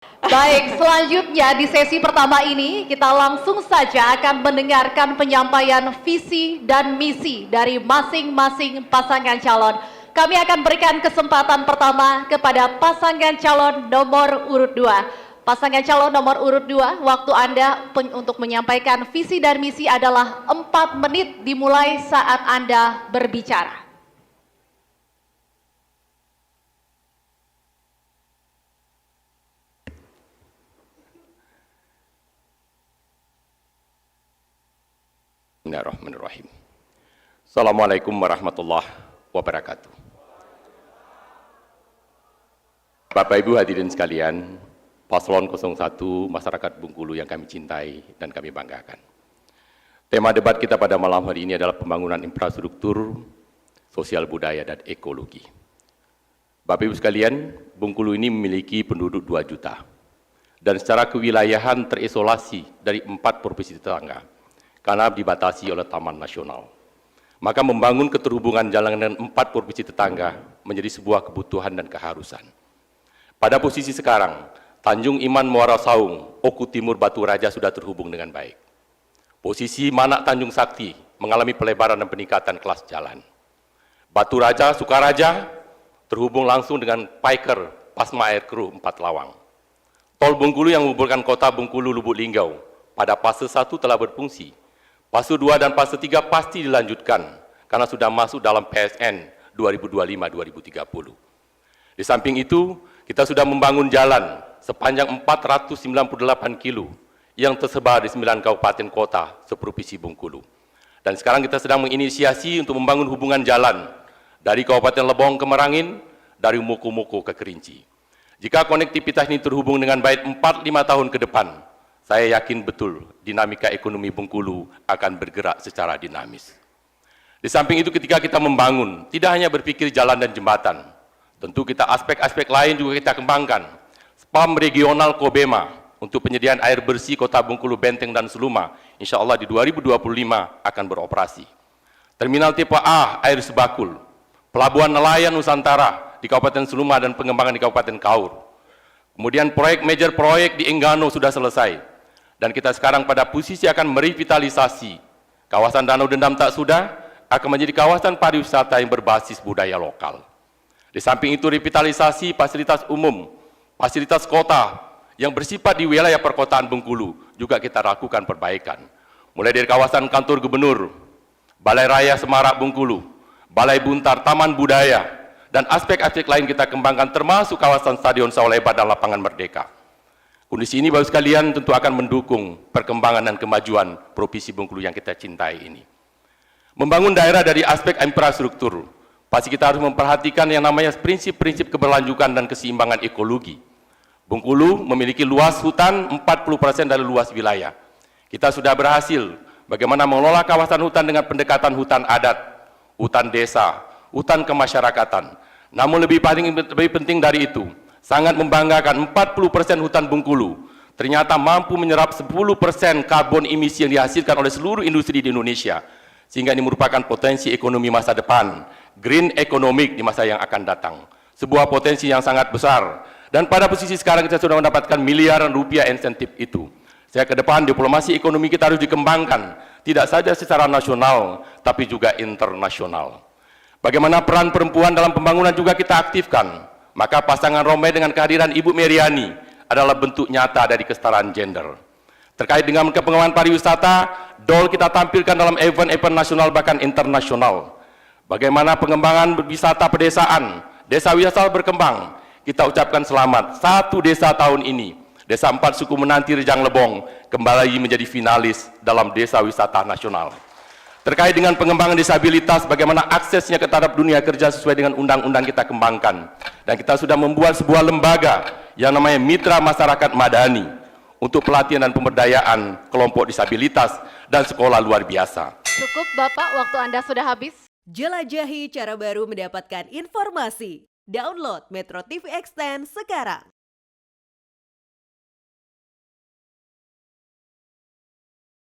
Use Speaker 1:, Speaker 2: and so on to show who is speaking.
Speaker 1: Baik, selanjutnya di sesi pertama ini kita langsung saja akan mendengarkan penyampaian visi dan misi dari masing-masing pasangan calon. Kami akan berikan kesempatan pertama kepada pasangan calon nomor urut 2. Pasangan calon nomor urut 2, waktu Anda untuk menyampaikan visi dan misi adalah 4 menit dimulai saat Anda berbicara.
Speaker 2: Bismillahirrahmanirrahim. Assalamualaikum warahmatullahi wabarakatuh. Bapak Ibu hadirin sekalian, Paslon 01 masyarakat Bengkulu yang kami cintai dan kami banggakan. Tema debat kita pada malam hari ini adalah pembangunan infrastruktur, sosial budaya dan ekologi. Bapak Ibu sekalian, Bengkulu ini memiliki penduduk 2 juta dan secara kewilayahan terisolasi dari 4 provinsi tetangga karena dibatasi oleh Taman Nasional. Maka membangun keterhubungan jalan dengan 4 provinsi tetangga menjadi sebuah kebutuhan dan keharusan. Pada posisi sekarang, Tanjung Iman Muara Saung, Oku Timur Batu Raja sudah terhubung dengan baik. Posisi Manak Tanjung Sakti mengalami pelebaran dan peningkatan kelas jalan. Batu Raja, Sukaraja terhubung langsung dengan Paiker, Pasma Air Kru 4 Lawang. Tol Bengkulu yang menghubungkan kota Bengkulu Lubuk Linggau pada fase 1 telah berfungsi. Fase 2 dan fase 3 pasti dilanjutkan karena sudah masuk dalam PSN 2025-2030. Di samping itu, kita sudah membangun jalan sepanjang 498 kilo yang tersebar di 9 kabupaten kota seprovinsi Bengkulu. Dan sekarang kita sedang menginisiasi untuk membangun hubungan jalan dari Kabupaten Lebong ke Merangin, dari Moko-Moko ke Kerinci. Jika konektivitas ini terhubung dengan baik 4-5 tahun ke depan, saya yakin betul dinamika ekonomi Bengkulu akan bergerak secara dinamis. Di samping itu ketika kita membangun, tidak hanya berpikir jalan dan jembatan, tentu kita aspek-aspek lain juga kita kembangkan. Spam regional Kobema untuk penyediaan air bersih kota Bengkulu, Benteng dan Seluma, insya Allah di 2025 akan beroperasi. Terminal tipe A air Sebakul, Pelabuhan Nelayan Nusantara di Kabupaten Seluma dan pengembangan di Kabupaten Kaur. Kemudian major proyek di Enggano sudah selesai. Dan kita sekarang pada posisi akan merevitalisasi kawasan Danau Dendam Tak Sudah akan menjadi kawasan pariwisata yang berbasis budaya lokal. Di samping itu revitalisasi fasilitas umum, fasilitas kota yang bersifat di wilayah perkotaan Bengkulu juga kita lakukan perbaikan. Mulai dari kawasan kantor gubernur, Balai Raya Semarak Bengkulu, Balai Buntar, Taman Budaya, dan aspek-aspek lain kita kembangkan termasuk kawasan Stadion Sauleba dan Lapangan Merdeka. Kondisi ini Bapak sekalian tentu akan mendukung perkembangan dan kemajuan Provinsi Bengkulu yang kita cintai ini. Membangun daerah dari aspek infrastruktur, pasti kita harus memperhatikan yang namanya prinsip-prinsip keberlanjutan dan keseimbangan ekologi. Bengkulu memiliki luas hutan 40% dari luas wilayah. Kita sudah berhasil bagaimana mengelola kawasan hutan dengan pendekatan hutan adat, hutan desa, hutan kemasyarakatan. Namun lebih penting dari itu, sangat membanggakan 40% hutan Bengkulu ternyata mampu menyerap 10% karbon emisi yang dihasilkan oleh seluruh industri di Indonesia, sehingga ini merupakan potensi ekonomi masa depan, green economic di masa yang akan datang, sebuah potensi yang sangat besar. Dan pada posisi sekarang kita sudah mendapatkan miliaran rupiah insentif itu. Saya ke depan diplomasi ekonomi kita harus dikembangkan, tidak saja secara nasional tapi juga internasional. Bagaimana peran perempuan dalam pembangunan juga kita aktifkan. Maka pasangan Romai dengan kehadiran Ibu Meriani adalah bentuk nyata dari kesetaraan gender. Terkait dengan pengembangan pariwisata, DOL kita tampilkan dalam event-event nasional bahkan internasional. Bagaimana pengembangan wisata pedesaan, desa wisata berkembang, kita ucapkan selamat. 1 desa tahun ini, Desa 4 Suku Menanti Rejang Lebong, kembali menjadi finalis dalam desa wisata nasional. Terkait dengan pengembangan disabilitas, bagaimana aksesnya ke taraf dunia kerja sesuai dengan undang-undang kita kembangkan. Dan kita sudah membuat sebuah lembaga yang namanya Mitra Masyarakat Madani untuk pelatihan dan pemberdayaan kelompok disabilitas dan sekolah luar biasa.
Speaker 1: Cukup Bapak, waktu Anda sudah habis.
Speaker 3: Jelajahi cara baru mendapatkan informasi. Download Metro TV Extend sekarang.